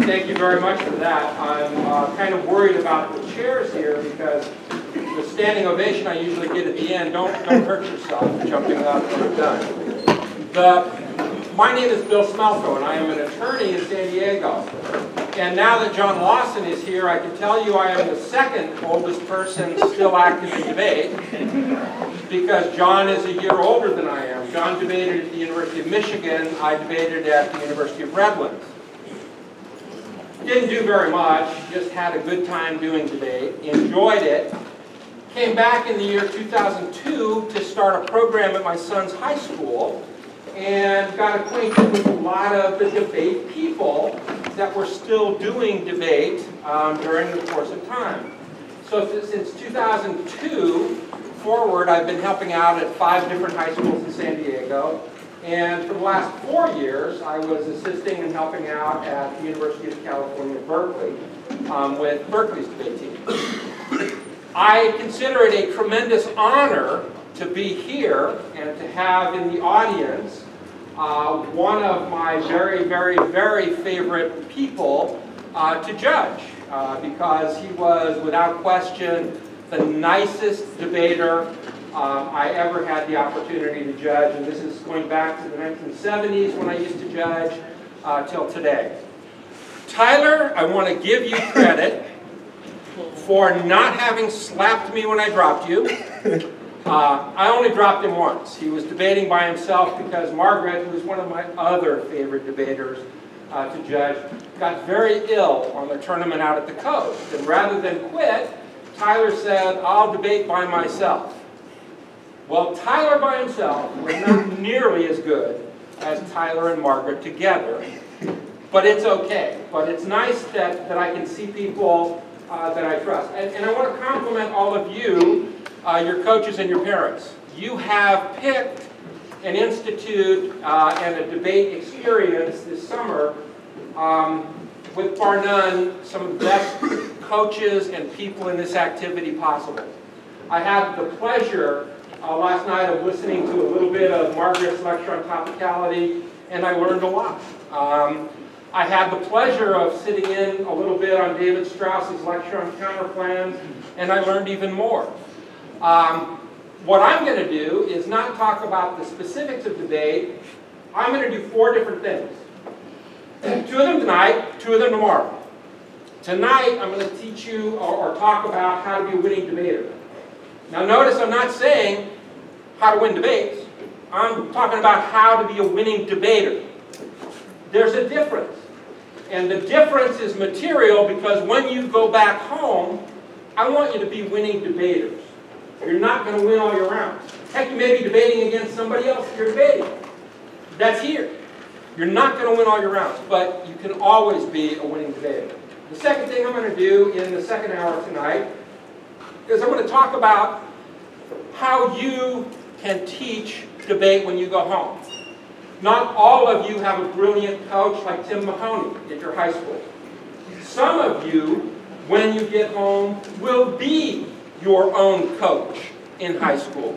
Thank you very much for that. I'm kind of worried about the chairs here because the standing ovation I usually get at the end, don't hurt yourself jumping up when I'm done. My name is Bill Smelko, and I am an attorney in San Diego. And now that John Lawson is here, I can tell you I am the second oldest person still active in debate, because John is a year older than I am. John debated at the University of Michigan. I debated at the University of Redlands. Didn't do very much, just had a good time doing debate, enjoyed it. Came back in the year 2002 to start a program at my son's high school and got acquainted with a lot of the debate people that were still doing debate during the course of time. So since 2002 forward, I've been helping out at 5 different high schools in San Diego. And for the last 4 years, I was assisting and helping out at the University of California, Berkeley, with Berkeley's debate team. I consider it a tremendous honor to be here and to have in the audience one of my very, very, very favorite people to judge, because he was, without question, the nicest debater I ever had the opportunity to judge, and this is going back to the 1970s when I used to judge till today. Tyler, I want to give you credit for not having slapped me when I dropped you. I only dropped him once. He was debating by himself because Margaret, who is one of my other favorite debaters to judge, got very ill on the tournament out at the coast. And rather than quit, Tyler said, "I'll debate by myself." Well, Tyler by himself was not nearly as good as Tyler and Margaret together, but it's okay. But it's nice that I can see people that I trust. And I want to compliment all of you, your coaches and your parents. You have picked an institute and a debate experience this summer with, bar none, some of the best coaches and people in this activity possible. I had the pleasure last night of listening to a little bit of Margaret's lecture on topicality, and I learned a lot. I had the pleasure of sitting in a little bit on David Strauss's lecture on counterplans, and I learned even more. What I'm going to do is not talk about the specifics of debate. I'm going to do 4 different things. 2 of them tonight, 2 of them tomorrow. Tonight, I'm going to teach you or talk about how to be a winning debater. Now notice I'm not saying how to win debates. I'm talking about how to be a winning debater. There's a difference. And the difference is material, because when you go back home, I want you to be winning debaters. You're not going to win all your rounds. Heck, you may be debating against somebody else that you're debating. That's here. You're not going to win all your rounds, but you can always be a winning debater. The second thing I'm going to do in the second hour tonight is I'm going to talk about how you can teach debate when you go home. Not all of you have a brilliant coach like Tim Mahoney at your high school. Some of you, when you get home, will be your own coach in high school.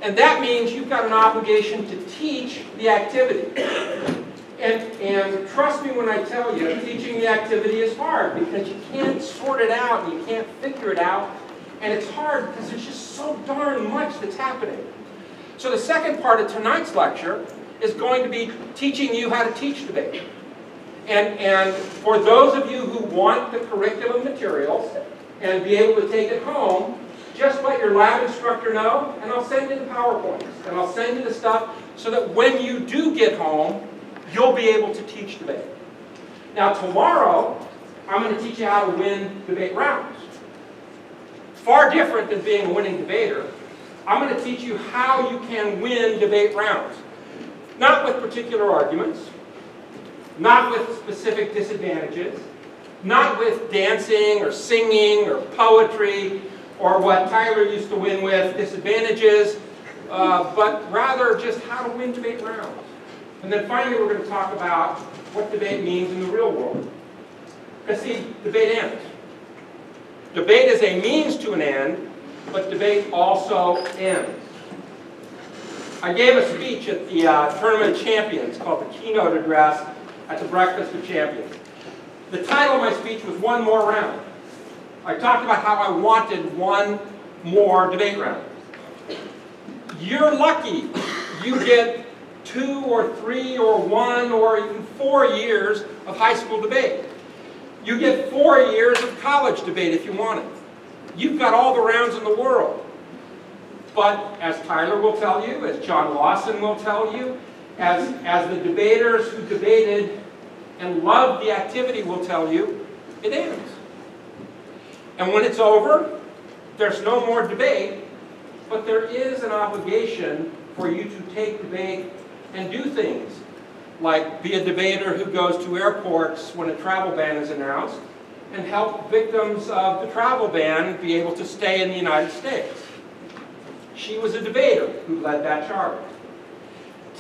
And that means you've got an obligation to teach the activity. And trust me when I tell you, teaching the activity is hard, because you can't sort it out and you can't figure it out. And it's hard because there's just so darn much that's happening. So the second part of tonight's lecture is going to be teaching you how to teach debate. And for those of you who want the curriculum materials and be able to take it home, just let your lab instructor know, and I'll send you the PowerPoints, and I'll send you the stuff so that when you do get home, you'll be able to teach debate. Now tomorrow, I'm going to teach you how to win debate rounds. Far different than being a winning debater, I'm going to teach you how you can win debate rounds. Not with particular arguments, not with specific disadvantages, not with dancing or singing or poetry or what Tyler used to win with, disadvantages. but rather just how to win debate rounds. And then finally, we're going to talk about what debate means in the real world. Because see, debate ends. Debate is a means to an end, but debate also ends. I gave a speech at the Tournament of Champions called the Keynote Address at the Breakfast of Champions. The title of my speech was One More Round. I talked about how I wanted one more debate round. You're lucky you get 2 or 3 or 1 or even 4 years of high school debate. You get 4 years of college debate if you want it. You've got all the rounds in the world. But as Tyler will tell you, as John Lawson will tell you, as the debaters who debated and loved the activity will tell you, it ends. And when it's over, there's no more debate, but there is an obligation for you to take debate and do things like be a debater who goes to airports when a travel ban is announced and help victims of the travel ban be able to stay in the United States. She was a debater who led that charge.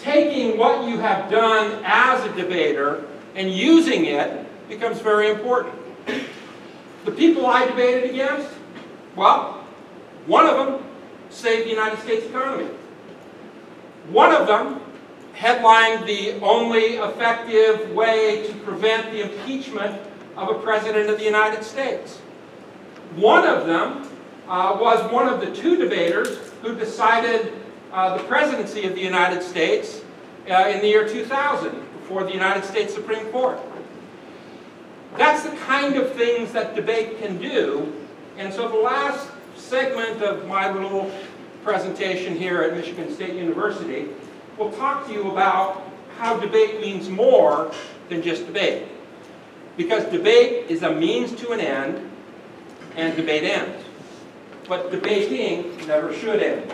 Taking what you have done as a debater and using it becomes very important. The people I debated against, well, one of them saved the United States economy. One of them headlined the only effective way to prevent the impeachment of a president of the United States. One of them was one of the 2 debaters who decided the presidency of the United States in the year 2000 before the United States Supreme Court. That's the kind of things that debate can do. And so the last segment of my little presentation here at Michigan State University will talk to you about how debate means more than just debate. Because debate is a means to an end, and debate ends. But debating never should end.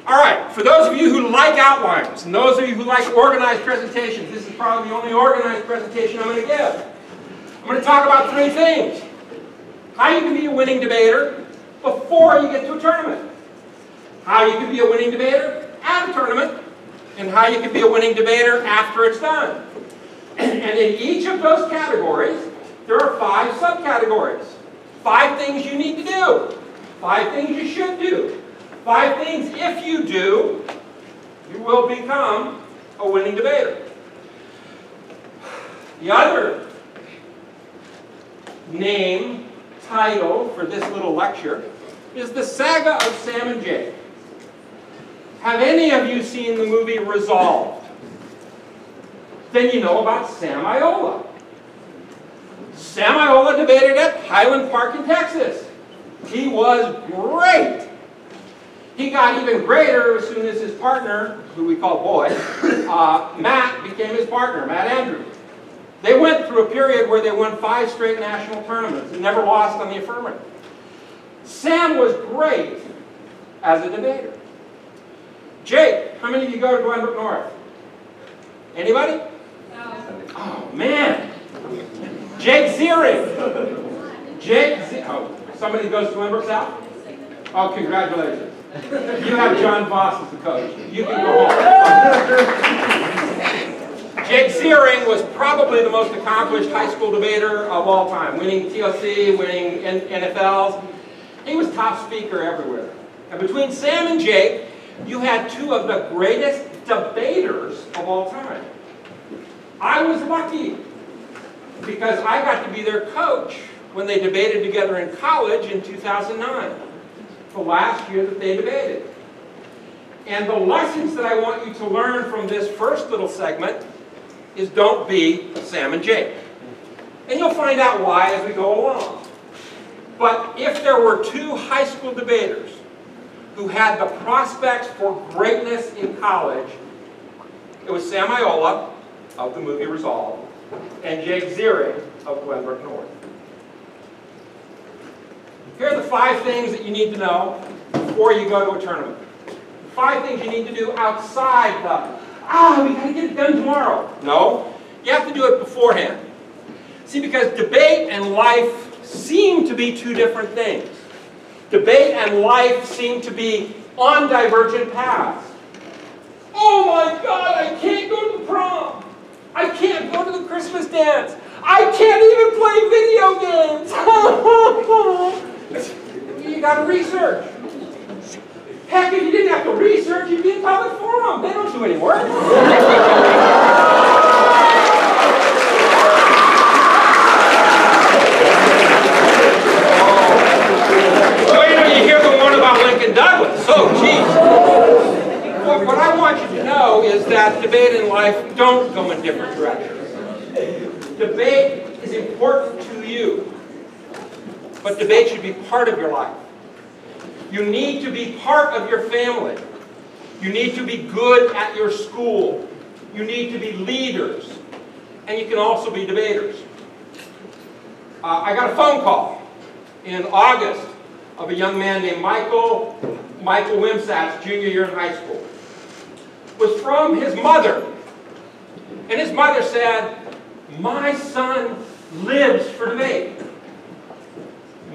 All right, for those of you who like outlines, and those of you who like organized presentations, this is probably the only organized presentation I'm going to give. I'm going to talk about 3 things. How you can be a winning debater before you get to a tournament. How you can be a winning debater at a tournament. And how you can be a winning debater after it's done. And in each of those categories, there are 5 subcategories. 5 things you need to do. 5 things you should do. 5 things, if you do, you will become a winning debater. The other title for this little lecture is The Saga of Sam and Jake. Have any of you seen the movie Resolved? Then you know about Sam Iola. Sam Iola debated at Highland Park in Texas. He was great. He got even greater as soon as his partner, who we call Boy, Matt, became his partner, Matt Andrews. They went through a period where they won 5 straight national tournaments and never lost on the affirmative. Sam was great as a debater. Jake, how many of you go to Glenbrook North? Anybody? No. Oh, man. Jake Ziering. Somebody goes to Glenbrook South? Oh, congratulations. You have John Voss as the coach. You can go home. Jake Ziering was probably the most accomplished high school debater of all time, winning TLC, winning NFLs. He was top speaker everywhere. And between Sam and Jake, you had 2 of the greatest debaters of all time. I was lucky because I got to be their coach when they debated together in college in 2009, the last year that they debated. And the lessons that I want you to learn from this first little segment is don't be Sam and Jake. And you'll find out why as we go along. But if there were 2 high school debaters who had the prospects for greatness in college, it was Sam Iola of the movie Resolved and Jake Ziering of Glenbrook North. Here are the 5 things that you need to know before you go to a tournament. 5 things you need to do outside the, we gotta get it done tomorrow. No, you have to do it beforehand. See, because debate and life seem to be 2 different things. Debate and life seem to be on divergent paths. Oh my God, I can't go to the prom. I can't go to the Christmas dance. I can't even play video games. You got to research. Heck, if you didn't have to research, you'd be in public forum. They don't do any work. You hear the one about LincolnDouglas. Oh, geez. What I want you to know is that debate and life don't go in different directions. Debate is important to you, but debate should be part of your life. You need to be part of your family. You need to be good at your school. You need to be leaders. And you can also be debaters. I got a phone call in August of a young man named Michael Wimsatt's junior year in high school. It was from his mother. And his mother said, "My son lives for debate."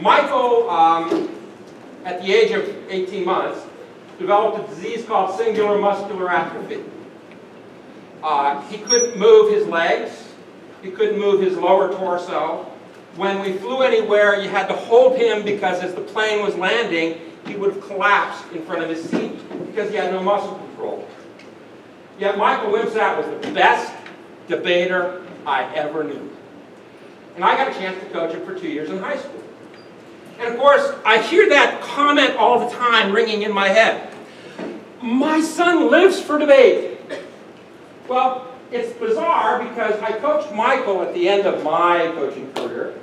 Michael, at the age of 18 months, developed a disease called singular muscular atrophy. He couldn't move his legs. He couldn't move his lower torso. When we flew anywhere, you had to hold him because as the plane was landing, he would have collapsed in front of his seat because he had no muscle control. Yet Michael Wimsatt was the best debater I ever knew. And I got a chance to coach him for 2 years in high school. And of course, I hear that comment all the time ringing in my head. My son lives for debate. Well, it's bizarre because I coached Michael at the end of my coaching career.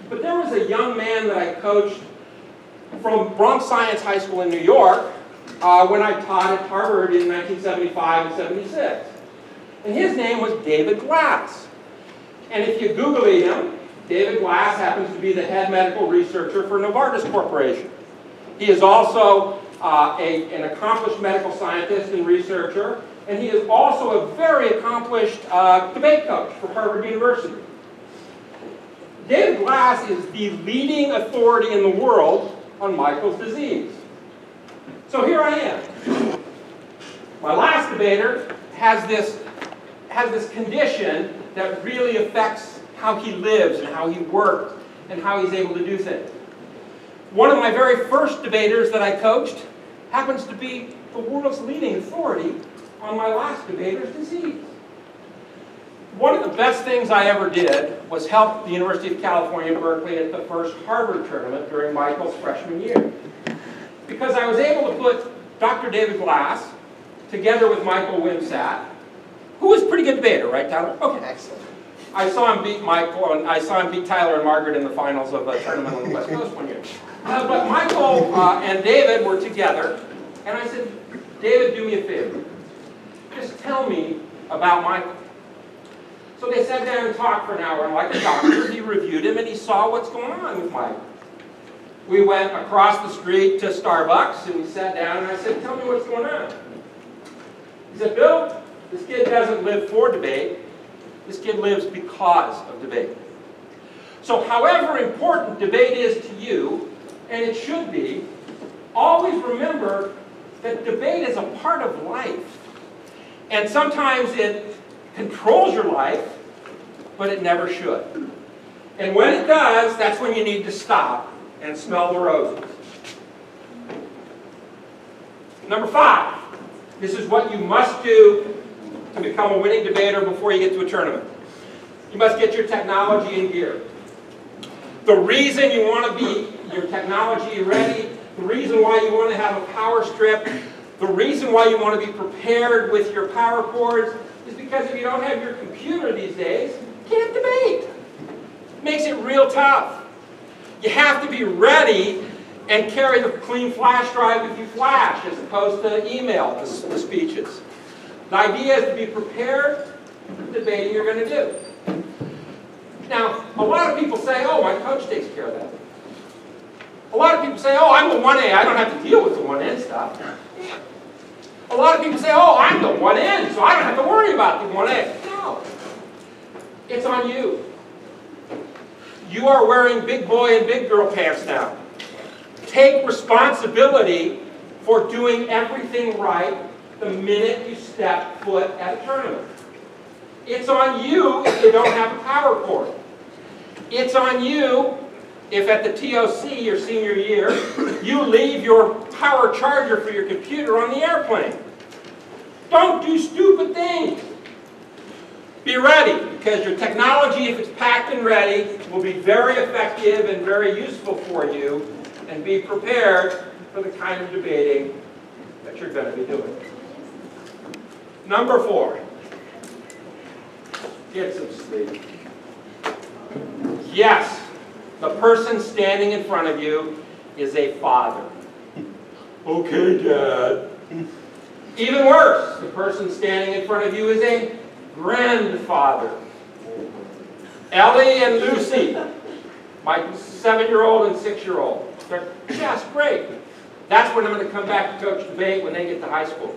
But there was a young man that I coached from Bronx Science High School in New York when I taught at Harvard in 1975 and 76. And his name was David Glass. And if you Google him, David Glass happens to be the head medical researcher for Novartis Corporation. He is also an accomplished medical scientist and researcher, and he is also a very accomplished debate coach for Harvard University. David Glass is the leading authority in the world on Michael's disease. So here I am. My last debater has this condition that really affects how he lives and how he works and how he's able to do things. One of my very first debaters that I coached happens to be the world's leading authority on my last debater's disease. One of the best things I ever did was help the University of California, Berkeley at the first Harvard tournament during Michael's freshman year. Because I was able to put Dr. David Glass together with Michael Wimsatt, who was a pretty good debater, right, Tyler? Okay. Excellent. I saw him beat Michael, and I saw him beat Tyler and Margaret in the finals of a tournament on the West Coast one year. But Michael and David were together, and I said, David, do me a favor. Just tell me about Michael. So they sat down and talked for an hour, and like a doctor, he reviewed him, and he saw what's going on with Michael. We went across the street to Starbucks, and we sat down, and I said, tell me what's going on. He said, Bill, this kid doesn't live for debate. This kid lives because of debate. So however important debate is to you, and it should be, always remember that debate is a part of life. And sometimes it controls your life, but it never should. And when it does, that's when you need to stop and smell the roses. Number 5. This is what you must do to become a winning debater before you get to a tournament. You must get your technology in gear. The reason you want to be your technology ready, the reason why you want to have a power strip, the reason why you want to be prepared with your power cords is because if you don't have your computer these days, you can't debate. It makes it real tough. You have to be ready and carry the clean flash drive if you flash, as opposed to email the speeches. The idea is to be prepared for the debating you're going to do. Now, a lot of people say, oh, my coach takes care of that. A lot of people say, oh, I'm the 1A, I don't have to deal with the 1N stuff. A lot of people say, oh, I'm the 1N, so I don't have to worry about the 1A. No. It's on you. You are wearing big boy and big girl pants now. Take responsibility for doing everything right the minute you step foot at a tournament. It's on you if you don't have a power cord. It's on you if at the TOC your senior year, you leave your power charger for your computer on the airplane. Don't do stupid things. Be ready, because your technology, if it's packed and ready, will be very effective and very useful for you, and be prepared for the kind of debating that you're going to be doing. Number 4, get some sleep. Yes, the person standing in front of you is a father. Okay, Dad. Even worse, the person standing in front of you is a grandfather. Ellie and Lucy, my 7-year-old and 6-year-old, they're just great. That's when I'm going to come back to coach debate when they get to high school.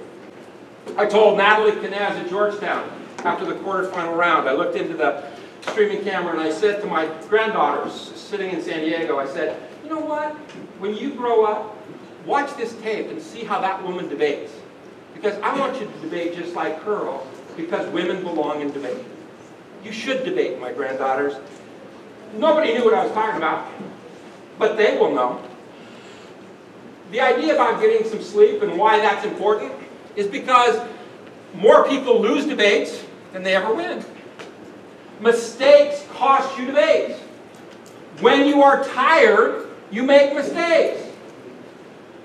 I told Natalie Canaz at Georgetown after the quarterfinal round, I looked into the streaming camera and I said to my granddaughters sitting in San Diego, I said, you know what? When you grow up, watch this tape and see how that woman debates. Because I want you to debate just like her, because women belong in debate. You should debate, my granddaughters. Nobody knew what I was talking about, but they will know. The idea about getting some sleep and why that's important is because more people lose debates than they ever win. Mistakes cost you debates. When you are tired, you make mistakes.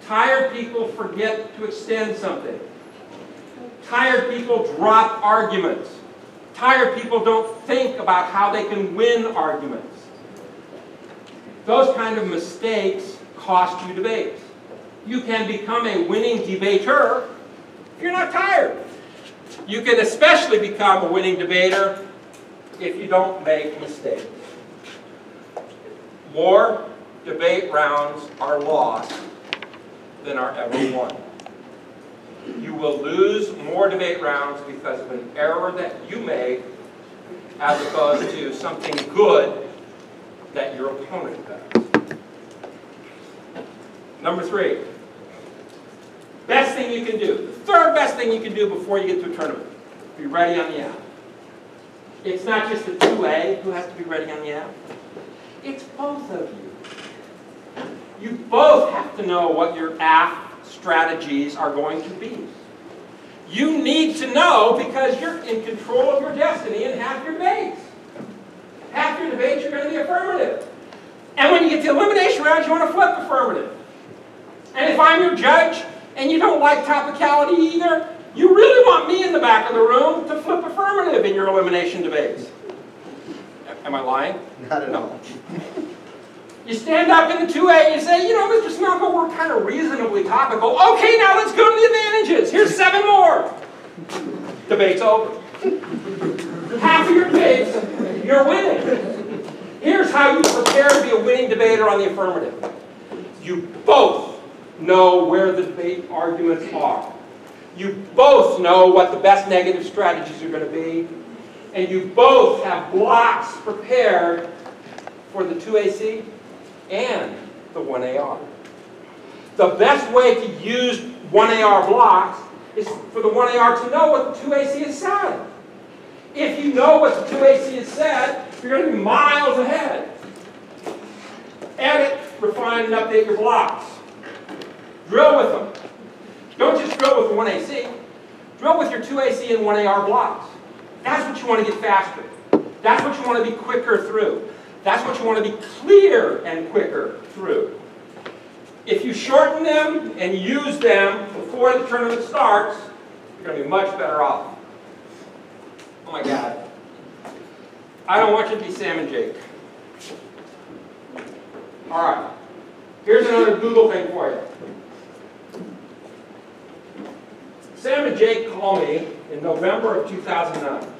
Tired people forget to extend something. Tired people drop arguments. Tired people don't think about how they can win arguments. Those kind of mistakes cost you debates. You can become a winning debater if you're not tired. You can especially become a winning debater if you don't make mistakes. More debate rounds are lost than are ever won. You will lose more debate rounds because of an error that you made as opposed to something good that your opponent does. Number 3, best thing you can do. The third best thing you can do before you get to a tournament. Be ready on the app. It's not just the 2A who has to be ready on the app. It's both of you. You both have to know what your app strategies are going to be. You need to know because you're in control of your destiny in half your debates. Half your debates you're going to be affirmative. And when you get to elimination rounds, you want to flip affirmative. And if I'm your judge and you don't like topicality either, you really want me in the back of the room to flip affirmative in your elimination debates. Am I lying? Not at all. You stand up in the 2A and you say, you know, Mr. Smelko, we're kind of reasonably topical. Okay, now let's go to the advantages. Here's 7 more. Debate's over. Half of your debates, you're winning. Here's how you prepare to be a winning debater on the affirmative. You both know where the debate arguments are. You both know what the best negative strategies are going to be. And you both have blocks prepared for the 2AC and the 1AR. The best way to use 1AR blocks is for the 1AR to know what the 2AC has said. If you know what the 2AC has said, you're going to be miles ahead. Edit, refine, and update your blocks. Drill with them. Don't just drill with the 1AC. Drill with your 2AC and 1AR blocks. That's what you want to get faster. That's what you want to be quicker through. That's what you want to be clear and quicker through. If you shorten them and use them before the tournament starts, you're going to be much better off. Oh my God. I don't want you to be Sam and Jake. All right. Here's another Google thing for you. Sam and Jake call me in November of 2009.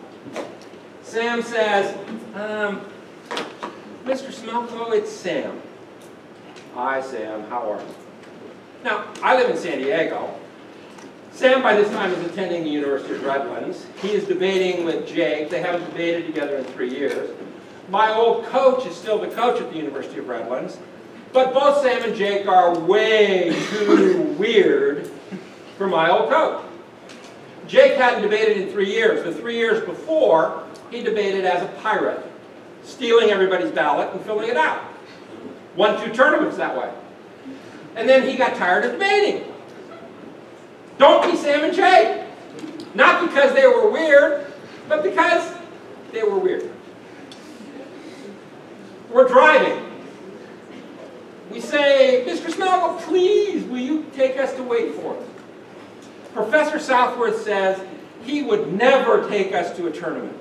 Sam says, Mr. Smelko, it's Sam. Hi, Sam. How are you? Now, I live in San Diego. Sam, by this time, is attending the University of Redlands. He is debating with Jake. They haven't debated together in 3 years. My old coach is still the coach at the University of Redlands. But both Sam and Jake are way too weird for my old coach. Jake hadn't debated in 3 years. The 3 years before, he debated as a pirate, stealing everybody's ballot and filling it out. Won 2 tournaments that way. And then he got tired of debating. Don't be Sam and Jake. Not because they were weird, but because they were weird. We're driving. We say, Mr. Smelko, please, will you take us to Wake Forest? Professor Southworth says he would never take us to a tournament.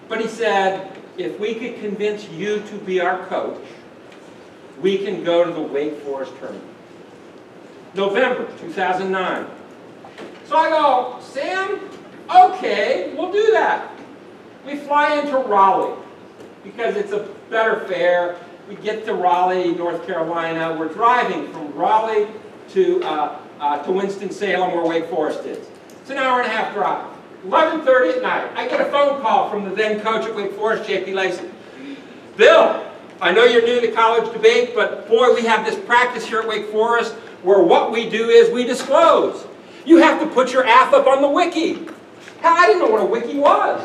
But he said, if we could convince you to be our coach, we can go to the Wake Forest tournament. November 2009. So I go, Sam, okay, we'll do that. We fly into Raleigh because it's a better fare. We get to Raleigh, North Carolina. We're driving from Raleigh to Winston-Salem, where Wake Forest is. It's an hour-and-a-half drive. 11:30 at night, I get a phone call from the then coach at Wake Forest, J.P. Lacey. Bill, I know you're new to college debate, but boy, we have this practice here at Wake Forest where what we do is we disclose. You have to put your app up on the wiki. Hell, I didn't know what a wiki was.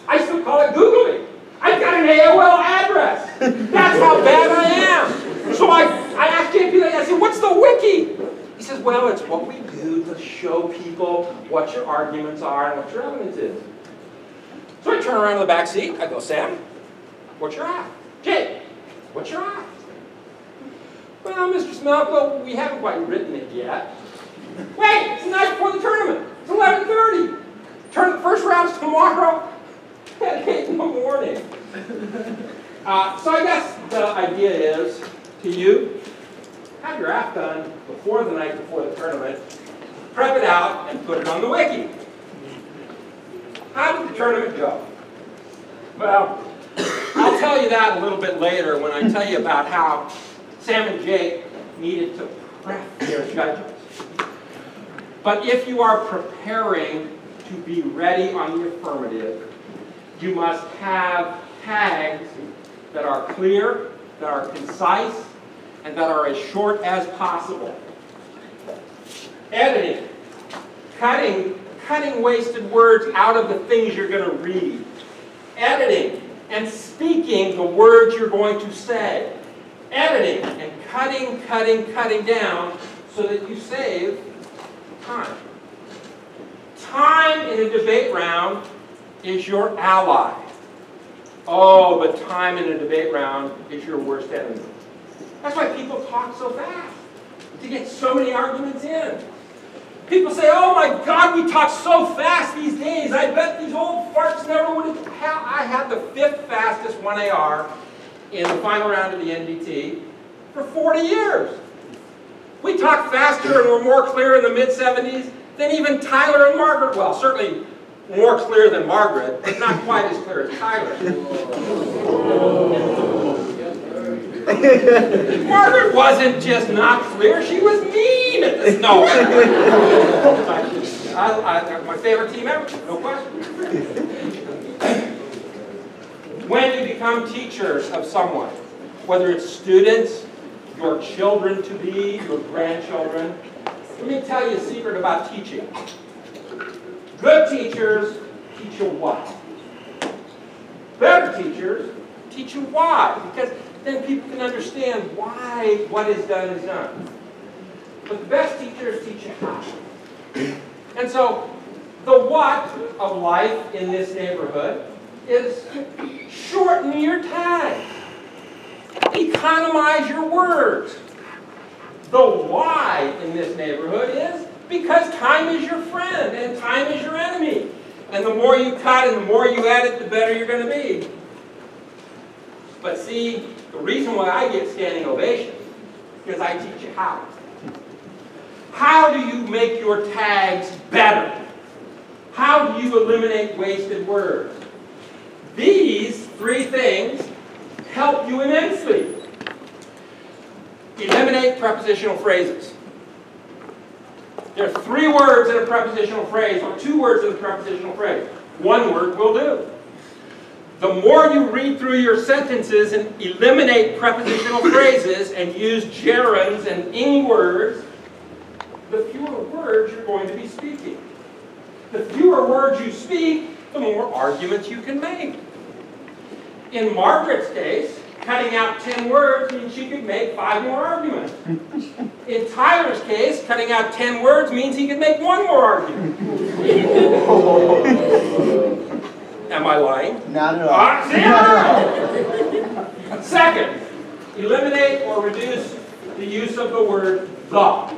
I used to call it Googling. I've got an AOL address. That's how bad I am. So I asked JP, I said, what's the wiki? He says, well, it's what we do to show people what your arguments are and what your evidence is. So I turn around in the back seat. I go, Sam, what's your app? Jake, what's your app? Well, Mr. Smelko, we haven't quite written it yet. Wait, it's the night before the tournament. It's 11:30. First round's tomorrow at 8 in the morning. So I guess the idea is, to you, have your app done before the night before the tournament, prep it out, and put it on the wiki. How did the tournament go? Well, I'll tell you that a little bit later when I tell you about how Sam and Jake needed to prep their judges. But if you are preparing to be ready on the affirmative, you must have tags that are clear, that are concise, and that are as short as possible. Editing, cutting wasted words out of the things you're going to read. Editing and speaking the words you're going to say. Editing and cutting down so that you save time. Time in a debate round is your ally. Oh, but time in a debate round is your worst enemy. That's why people talk so fast, to get so many arguments in. People say, oh my God, we talk so fast these days. I bet these old farts never would have. Hell, I had the 5th fastest 1AR in the final round of the NDT for 40 years. We talk faster and we're more clear in the mid-70s than even Tyler and Margaret. Well, certainly more clear than Margaret, but not quite as clear as Tyler. Margaret wasn't just not clear, she was mean at this. No. My favorite team ever, no question. When you become teachers of someone, whether it's students, your children to be, your grandchildren, let me tell you a secret about teaching. Good teachers teach you what. Better teachers teach you why, because then people can understand why what is done. But the best teachers teach you how. And so, the what of life in this neighborhood is shorten your tag. Economize your words. The why in this neighborhood is because time is your friend and time is your enemy. And the more you cut and the more you edit, the better you're going to be. But see, the reason why I get standing ovation is because I teach you how. How do you make your tags better? How do you eliminate wasted words? These 3 things help you immensely. Eliminate prepositional phrases. There are 3 words in a prepositional phrase, or 2 words in a prepositional phrase. 1 word will do. The more you read through your sentences and eliminate prepositional phrases and use gerunds and ing words, the fewer words you're going to be speaking. The fewer words you speak, the more arguments you can make. In Margaret's case, cutting out 10 words means she could make 5 more arguments. In Tyler's case, cutting out 10 words means he could make 1 more argument. Am I lying? Not at all. Second, eliminate or reduce the use of the word the.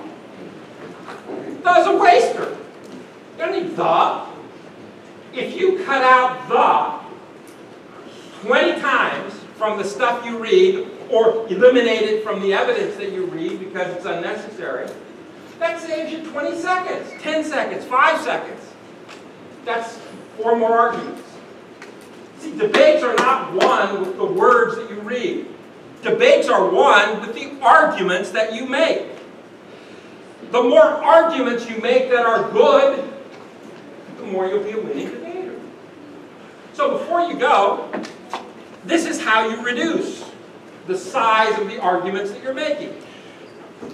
The's a waster. You don't need the. If you cut out the 20 times from the stuff you read, or eliminate it from the evidence that you read because it's unnecessary, that saves you 20 seconds, 10 seconds, 5 seconds. That's 4 more arguments. See, debates are not won with the words that you read. Debates are won with the arguments that you make. The more arguments you make that are good, the more you'll be a winning debater. So before you go, this is how you reduce the size of the arguments that you're making.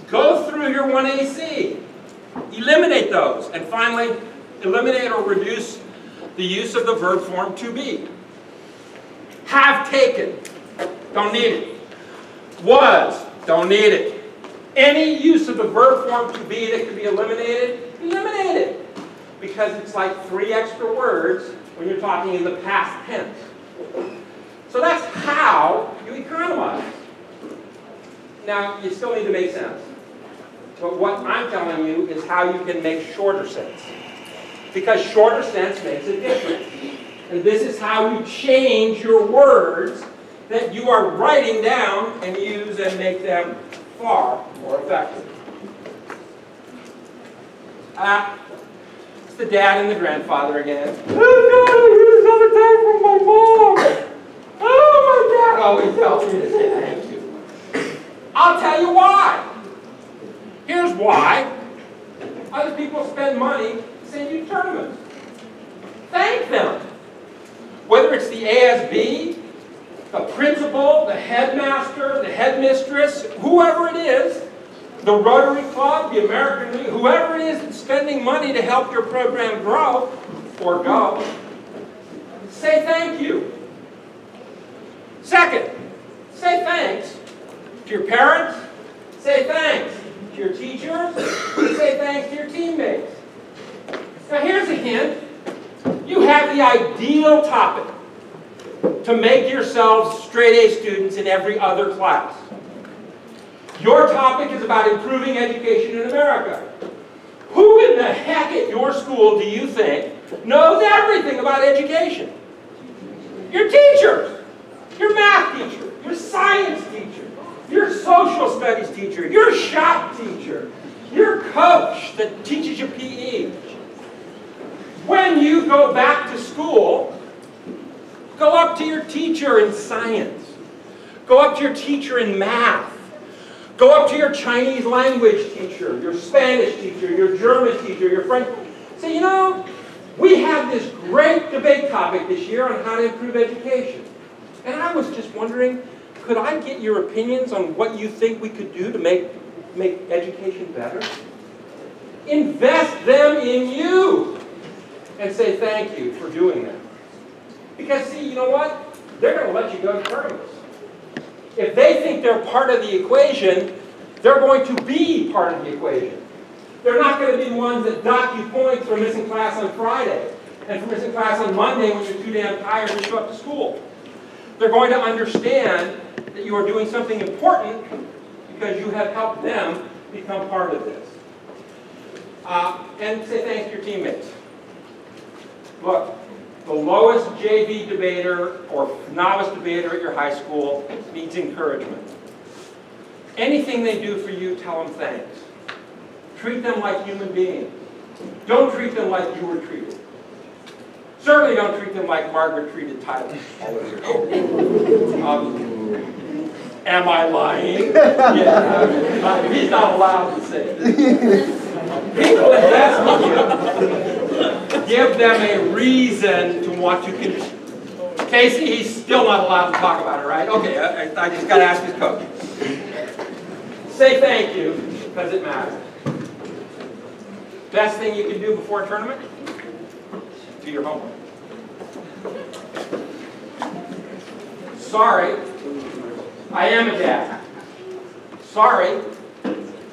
Go through your 1AC. Eliminate those. And finally, eliminate or reduce the use of the verb form to be. Have taken. Don't need it. Was. Don't need it. Any use of the verb form to be that can be eliminated, eliminate it. Because it's like 3 extra words when you're talking in the past tense. So that's how you economize. Now, you still need to make sense. But what I'm telling you is how you can make shorter sense. Because shorter sense makes a difference. And this is how you change your words that you are writing down and use and make them far more effective. It's the dad and the grandfather again. I've got to use all the time from my mom. Oh, my dad always tells me to say thank you. I'll tell you why. Here's why. Other people spend money to send you tournaments. Thank them. Whether it's the ASB, the principal, the headmaster, the headmistress, whoever it is, the Rotary Club, the American League, whoever it is that's spending money to help your program grow or go, say thank you. Second, say thanks to your parents, say thanks to your teachers, say thanks to your teammates. Now here's a hint. You have the ideal topic to make yourselves straight A students in every other class. Your topic is about improving education in America. Who in the heck at your school do you think knows everything about education? Your teachers, your math teacher, your science teacher, your social studies teacher, your shop teacher, your coach that teaches you PE. When you go back to school, go up to your teacher in science. Go up to your teacher in math. Go up to your Chinese language teacher, your Spanish teacher, your German teacher, your French. Say, you know, we have this great debate topic this year on how to improve education. And I was just wondering, could I get your opinions on what you think we could do to make education better? Invest them in you. And say thank you for doing that. Because see, you know what? They're going to let you go to tournaments. If they think they're part of the equation, they're going to be part of the equation. They're not going to be the ones that dock you points for missing class on Friday and for missing class on Monday when you're too damn tired to show up to school. They're going to understand that you are doing something important because you have helped them become part of this. And say thanks to your teammates. Look, the lowest JV debater or novice debater at your high school needs encouragement. Anything they do for you, tell them thanks. Treat them like human beings. Don't treat them like you were treated. Certainly don't treat them like Margaret treated Tyler all those years. Am I lying? Yeah, he's not allowed to say it. People invest in you. Give them a reason to want to Casey, he's still not allowed to talk about it, right? Okay, I just got to ask his coach. Say thank you, because it matters. Best thing you can do before a tournament? Do your homework. Sorry, I am a dad. Sorry,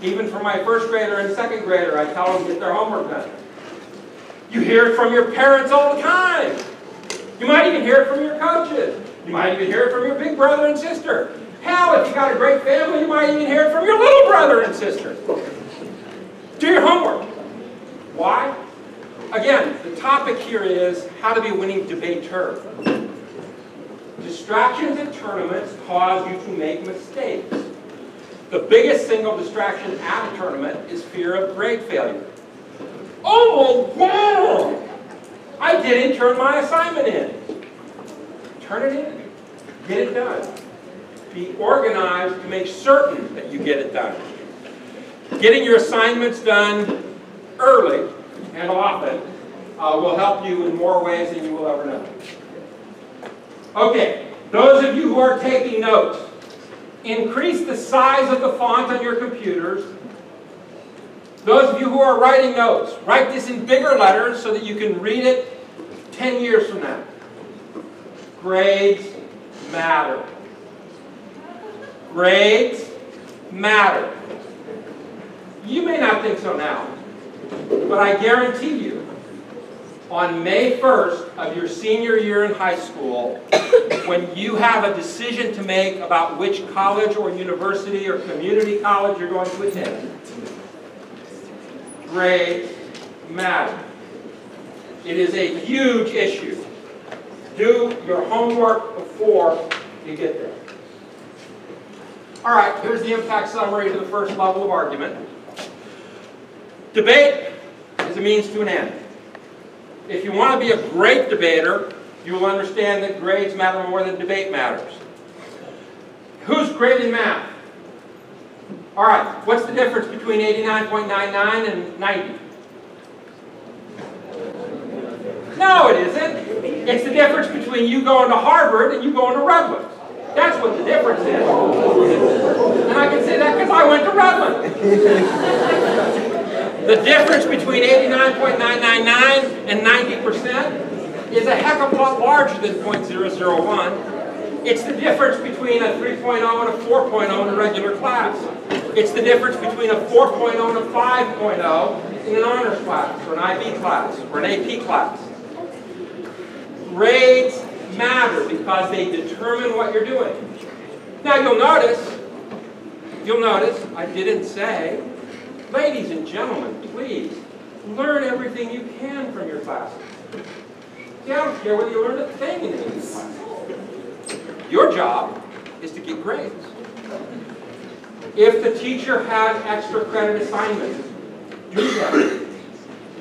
even for my first grader and second grader, I tell them to get their homework done. You hear it from your parents all the time. You might even hear it from your coaches. You might even hear it from your big brother and sister. Hell, if you got a great family, you might even hear it from your little brother and sister. Do your homework. Why? Again, the topic here is how to be a winning debater. Distractions at tournaments cause you to make mistakes. The biggest single distraction at a tournament is fear of grade failure. Oh, wow! I didn't turn my assignment in. Turn it in. Get it done. Be organized to make certain that you get it done. Getting your assignments done early and often will help you in more ways than you will ever know. Okay, those of you who are taking notes, increase the size of the font on your computers. Those of you who are writing notes, write this in bigger letters so that you can read it 10 years from now. Grades matter. Grades matter. You may not think so now, but I guarantee you, on May 1st of your senior year in high school, when you have a decision to make about which college or university or community college you're going to attend, grades matter. It is a huge issue. Do your homework before you get there. All right, here's the impact summary to the first level of argument. Debate is a means to an end. If you want to be a great debater, you will understand that grades matter more than debate matters. Who's great in math? All right, what's the difference between 89.99 and 90? No, it isn't. It's the difference between you going to Harvard and you going to Redlands. That's what the difference is. And I can say that because I went to Redlands. The difference between 89.999 and 90% is a heck of a lot larger than 0.001. It's the difference between a 3.0 and a 4.0 in a regular class. It's the difference between a 4.0 and a 5.0 in an honors class, or an IB class, or an AP class. Grades matter because they determine what you're doing. Now you'll notice, I didn't say, ladies and gentlemen, please, learn everything you can from your classes. See, I don't care whether you learn a thing in these classes. Your job is to get grades. If the teacher has extra credit assignments, do them.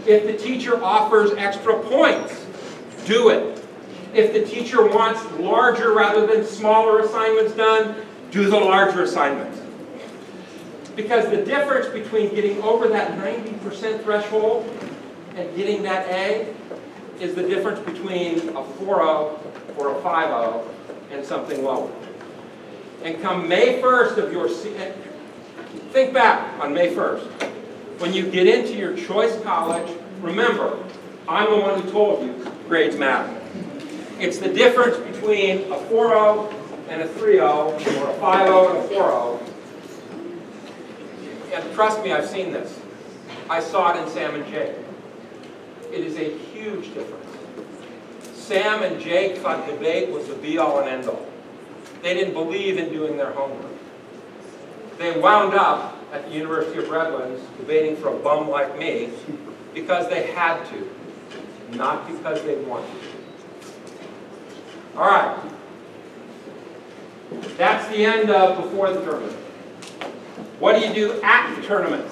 If the teacher offers extra points, do it. If the teacher wants larger rather than smaller assignments done, do the larger assignments. Because the difference between getting over that 90% threshold and getting that A is the difference between a 4.0 or a 5.0 and something lower. And come May 1st of your, think back on May 1st. When you get into your choice college, remember, I'm the one who told you grades matter. It's the difference between a 4.0 and a 3.0 or a 5.0 and a 4.0. And trust me, I've seen this. I saw it in Sam and Jake. It is a huge difference. Sam and Jake thought debate was the be-all and end-all. They didn't believe in doing their homework. They wound up at the University of Redlands debating for a bum like me because they had to, not because they wanted to. All right. That's the end of before the tournament. What do you do at the tournament?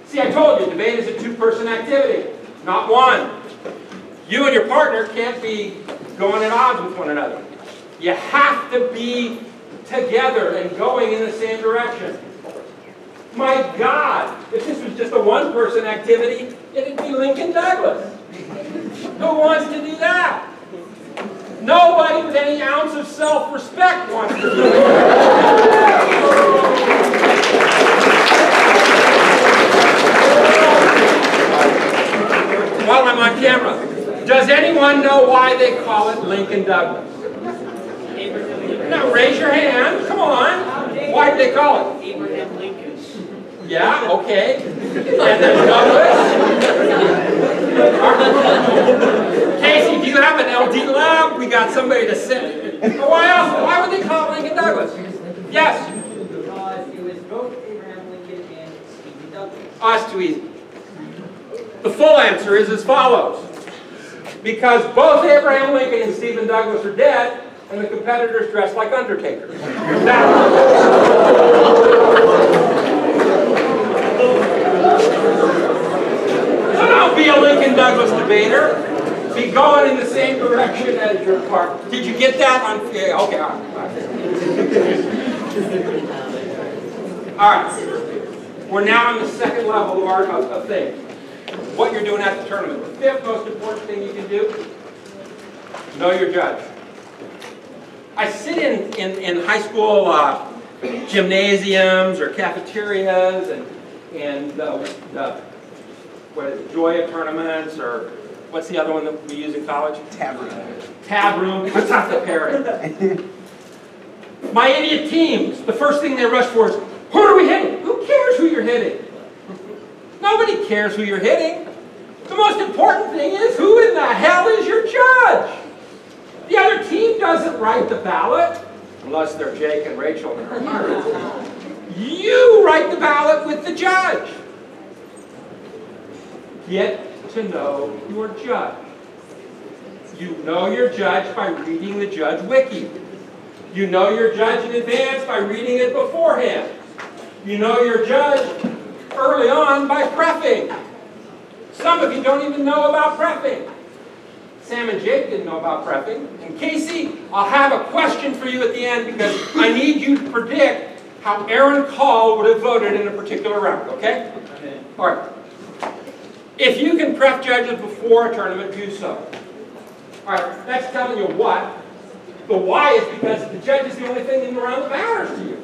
See, I told you, debate is a two-person activity, not one. You and your partner can't be going at odds with one another. You have to be together and going in the same direction. My God, if this was just a one-person activity, it'd be LincolnDouglas. Who wants to do that? Nobody with any ounce of self-respect wants to do it. While I'm on camera, does anyone know why they call it LincolnDouglas? Now raise your hand. Come on. Why do they call it? Abraham Lincoln. Yeah, okay. And then Douglas. Casey, do you have an LD lab? We got somebody to sit. Why else? Why would they call it LincolnDouglas? Yes? Because it was both Abraham Lincoln and Stephen Douglas. Oh, that's too easy. The full answer is as follows. Because both Abraham Lincoln and Stephen Douglas are dead, and the competitors dressed like undertakers. Now, so don't be a Lincoln-Douglas debater. Be going in the same direction as your part. Did you get that? Yeah, okay, all right. All right. We're now on the second level of things. What you're doing at the tournament. The fifth most important thing you can do, know your judge. I sit in high school gymnasiums or cafeterias and what is it, Joya tournaments, or what's the other one that we use in college? Tab room. Tab room. What's not the parrot? My idiot teams, the first thing they rush for is, who are we hitting? Who cares who you're hitting? Nobody cares who you're hitting. The most important thing is, who in the hell is your judge? The other team doesn't write the ballot, unless they're Jake and Rachel. You write the ballot with the judge. Get to know your judge. You know your judge by reading the judge wiki. You know your judge in advance by reading it beforehand. You know your judge early on by preffing. Some of you don't even know about preffing. Sam and Jake didn't know about preffing. And Casey, I'll have a question for you at the end because I need you to predict how Aaron Call would have voted in a particular round, okay? Okay. All right. If you can prep judges before a tournament, do so. All right, that's telling you what. The why is because the judge is the only thing in the round that matters to you.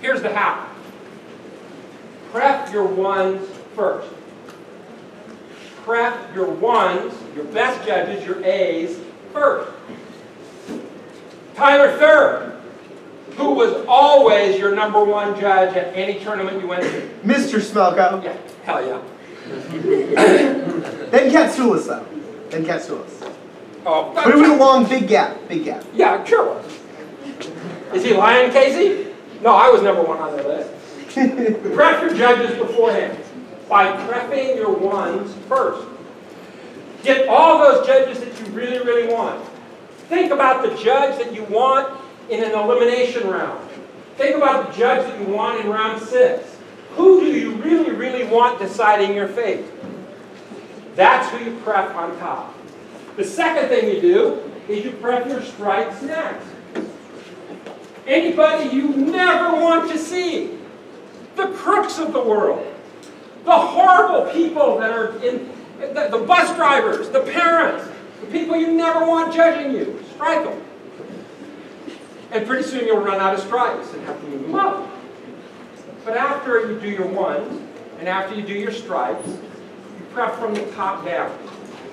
Here's the how. Prep your ones first. Prep your ones, your best judges, your A's, first. Tyler Third, who was always your #1 judge at any tournament you went to? Mr. Smelko. Yeah, hell yeah. Then Katsoulis, though. Then Katsoulis. Oh, But it was a long, big gap. Big gap. yeah, sure was. Is he lying, Casey? No, I was #1 on their list. Prep your judges beforehand by prepping your ones first. Get all those judges that you really, really want. Think about the judge that you want in an elimination round. Think about the judge that you want in round 6. Who do you really, really want deciding your fate? That's who you prep on top. The second thing you do is you prep your strikes next. Anybody you never want to see. The crooks of the world. The horrible people that are in, the bus drivers, the parents, the people you never want judging you. Strike them. And pretty soon you'll run out of strikes and have to move them up. But after you do your ones, and after you do your strikes, you prep from the top down.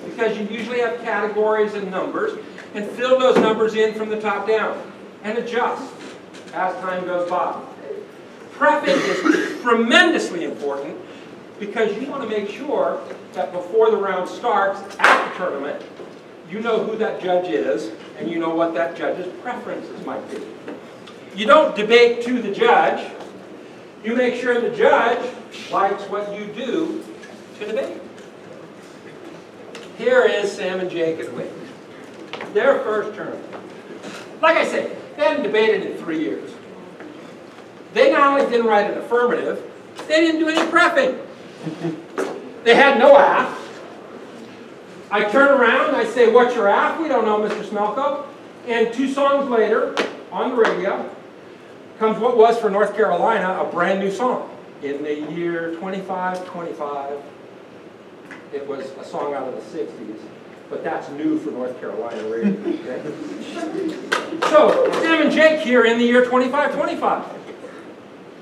Because you usually have categories and numbers, and fill those numbers in from the top down, and adjust as time goes by. Prepping is tremendously important because you want to make sure that before the round starts at the tournament, you know who that judge is, and you know what that judge's preferences might be. You don't debate to the judge. You make sure the judge likes what you do to debate. Here is Sam and Jake at Wick. Their first tournament. Like I say, they hadn't debated in 3 years. They not only didn't write an affirmative, they didn't do any prepping. They had no app. I turn around and I say, what's your app? We don't know, Mr. Smelko. And 2 songs later, on the radio, comes what was for North Carolina a brand new song. In the year 2525, it was a song out of the 60s. But that's new for North Carolina radio. Okay? So, Sam and Jake here in the year 2525.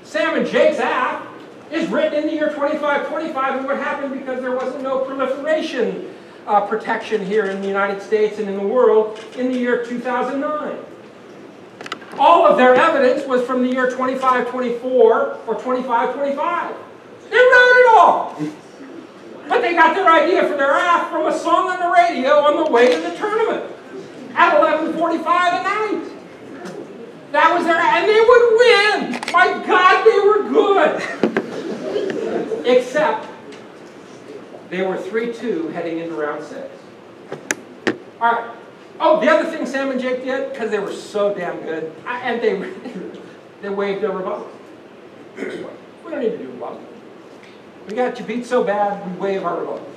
Sam and Jake's app is written in the year 2525, and what happened because there wasn't no proliferation protection here in the United States and in the world in the year 2009. All of their evidence was from the year 2524 or 2525. They wrote it all. But they got their idea for their app from a song on the radio on the way to the tournament at 11:45 at night. That was their, and they would win. My God, they were good. Except they were 3-2 heading into round 6. All right. Oh, the other thing Sam and Jake did, because they were so damn good, and they waived their rebuttal. We don't need to do rebuttal. We got you beat so bad, we waive our rebuttal.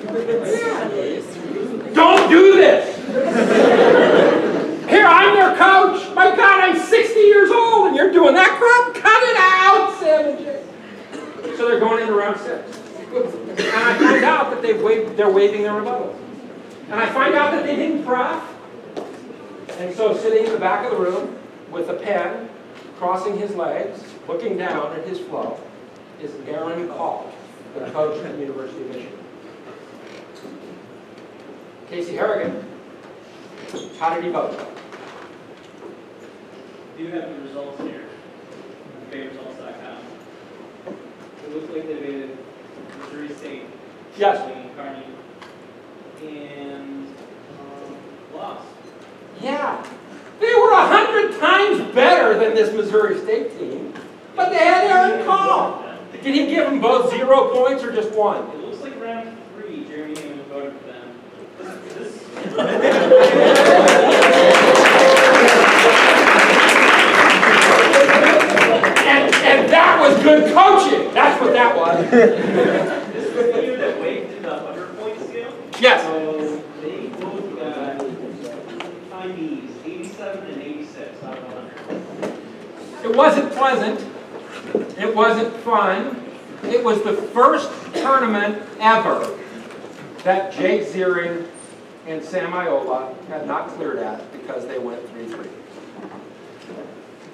Yeah. Don't do this! Here, I'm their coach. My God, I'm 60 years old, and you're doing that crap? Cut it out, Sam and Jake. So they're going into round 6. And I find out that they're waiving their rebuttal. And I find out that they didn't prep. And so sitting in the back of the room with a pen, crossing his legs, looking down at his flow, is Aaron Call, the coach at the University of Michigan. Casey Harrigan, how did he vote? Do you have the results here? Results.com. It looks like they debated Missouri State. Yes. Carney. And lost. Yeah. They were 100 times better than this Missouri State team, but they had Aaron Call. Did he give them both 0 points or just 1? It looks like round 3, Jeremy Hammond voted for them. And that was good coaching. That's what that was. This was the year that Wake did the 100-point scale. Yes. So they both got timies 87 and 86 out of 100. It wasn't pleasant. It wasn't fun. It was the first tournament ever that Jake Ziering and Sam Iola had not cleared at because they went 3-3.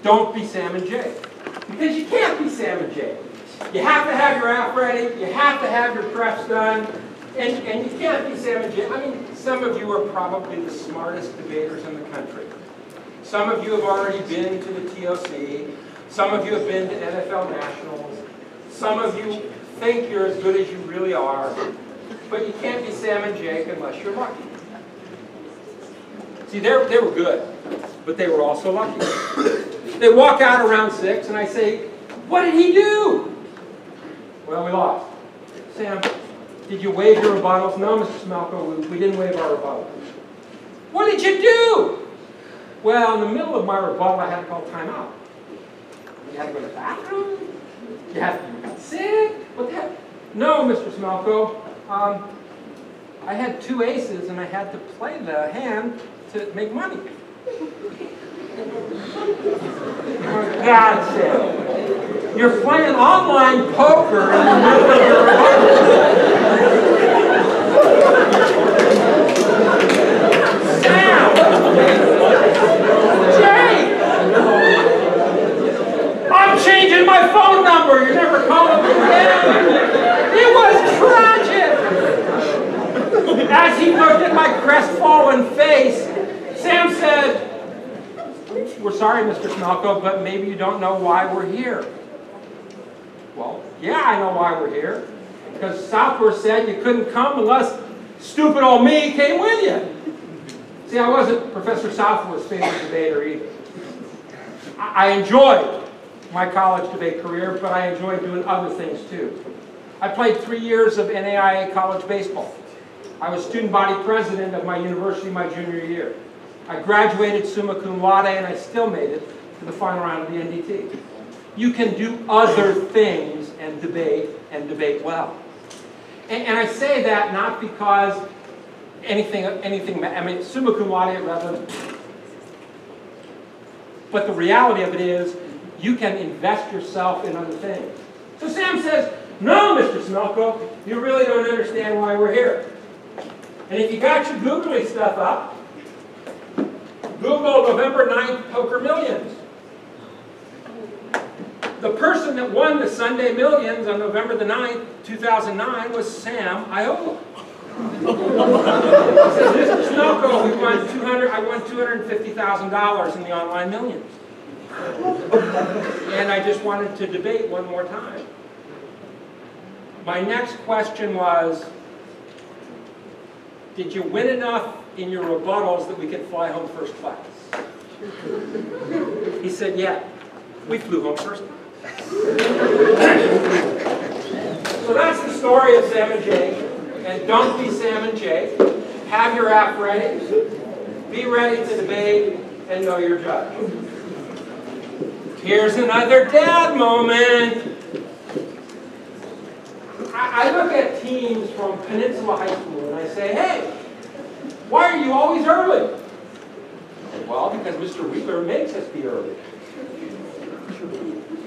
Don't be Sam and Jake. Because you can't be Sam and Jake. You have to have your app ready. You have to have your preps done. And you can't be Sam and Jake. I mean, some of you are probably the smartest debaters in the country. Some of you have already been to the TOC. Some of you have been to NFL Nationals. Some of you think you're as good as you really are. But you can't be Sam and Jake unless you're lucky. See, they were good, but they were also lucky. They walk out around 6, and I say, what did he do? Well, we lost. Sam, did you waive your rebuttals? No, Mr. Smelko, we didn't waive our rebuttals. What did you do? Well, in the middle of my rebuttal, I had to call timeout. You had to go to the bathroom? You had to get sick? What the heck? No, Mr. Smelko. I had 2 aces, and I had to play the hand to make money. For God's sake. You're playing online poker in the middle of your rebuttal. Sam! Jake! I'm changing my phone number. You're never calling me again. It was tragic. As he looked at my crestfallen face, Sam said, we're sorry, Mr. Smelko, but maybe you don't know why we're here. Well, yeah, I know why we're here. Because Southworth said you couldn't come unless stupid old me came with you. See, I wasn't Professor Southworth's favorite debater either. I enjoyed my college debate career, but I enjoyed doing other things too. I played 3 years of NAIA college baseball. I was student body president of my university my junior year. I graduated summa cum laude, and I still made it to the final round of the NDT. You can do other things and debate well. And I say that not because anything, I mean, summa cum laude rather than... But the reality of it is, you can invest yourself in other things. So Sam says, no, Mr. Smelko, you really don't understand why we're here. And if you got your googly stuff up, Google November 9th Poker Millions. The person that won the Sunday Millions on November the 9th, 2009 was Sam Iola. He says, Mr. Smelko, I won $250,000 in the online millions. And I just wanted to debate one more time. My next question was, did you win enough in your rebuttals that we could fly home first class? He said, yeah, we flew home first class. So that's the story of Sam and Jake. And don't be Sam and Jake. Have your app ready. Be ready to debate and know your judge. Here's another dad moment. I look at teams from Peninsula High School and I say, hey, why are you always early? Well, because Mr. Wheeler makes us be early.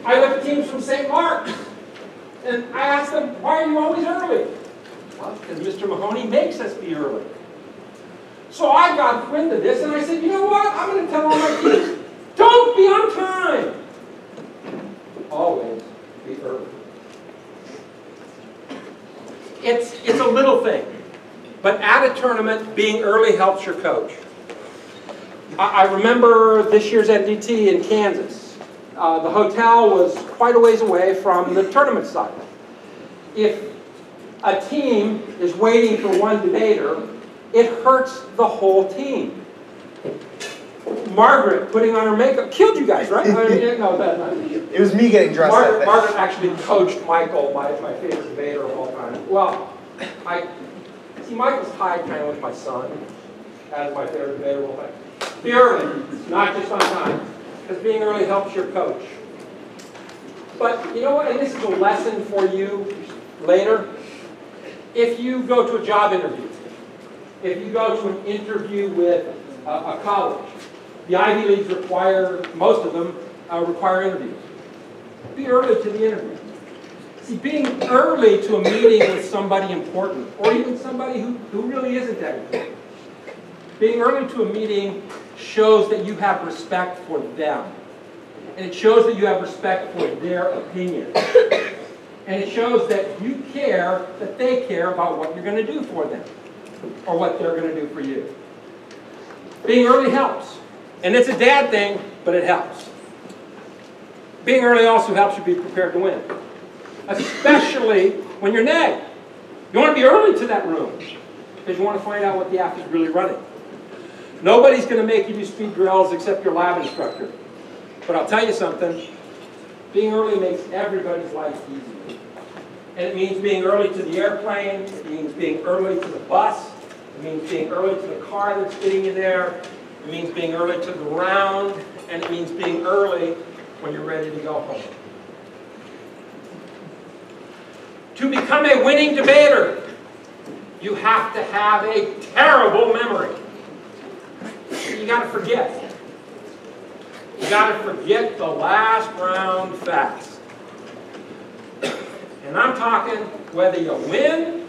I look at teams from St. Mark's and I ask them, why are you always early? Well, because Mr. Mahoney makes us be early. So I got wind of this and I said, you know what? I'm going to tell all my teams, don't be on time. Always be early. It's a little thing, but at a tournament, being early helps your coach. I remember this year's NDT in Kansas. The hotel was quite a ways away from the tournament site. If a team is waiting for one debater, it hurts the whole team. Margaret putting on her makeup killed you guys, right? It was me getting dressed that day. Margaret actually coached Michael, my favorite debater of all time. Well, see, Michael's tied kind of with my son as my favorite debater of all time. Be early, not just on time, because being early helps your coach. But you know what, and this is a lesson for you later. If you go to a job interview, if you go to an interview with a college, the Ivy Leagues require, most of them require interviews. Be early to the interview. See, being early to a meeting with somebody important, or even somebody who really isn't that important, being early to a meeting shows that you have respect for them. And it shows that you have respect for their opinion. And it shows that you care, that they care about what you're going to do for them, or what they're going to do for you. Being early helps. And it's a dad thing, but it helps. Being early also helps you be prepared to win. Especially when you're nagged. You want to be early to that room, because you want to find out what the app is really running. Nobody's going to make you do speed drills except your lab instructor. But I'll tell you something, being early makes everybody's life easier. And it means being early to the airplane, it means being early to the bus, it means being early to the car that's getting you there, it means being early to the round, and it means being early when you're ready to go home. To become a winning debater, you have to have a terrible memory. You got to forget. You got to forget the last round fast. And I'm talking whether you win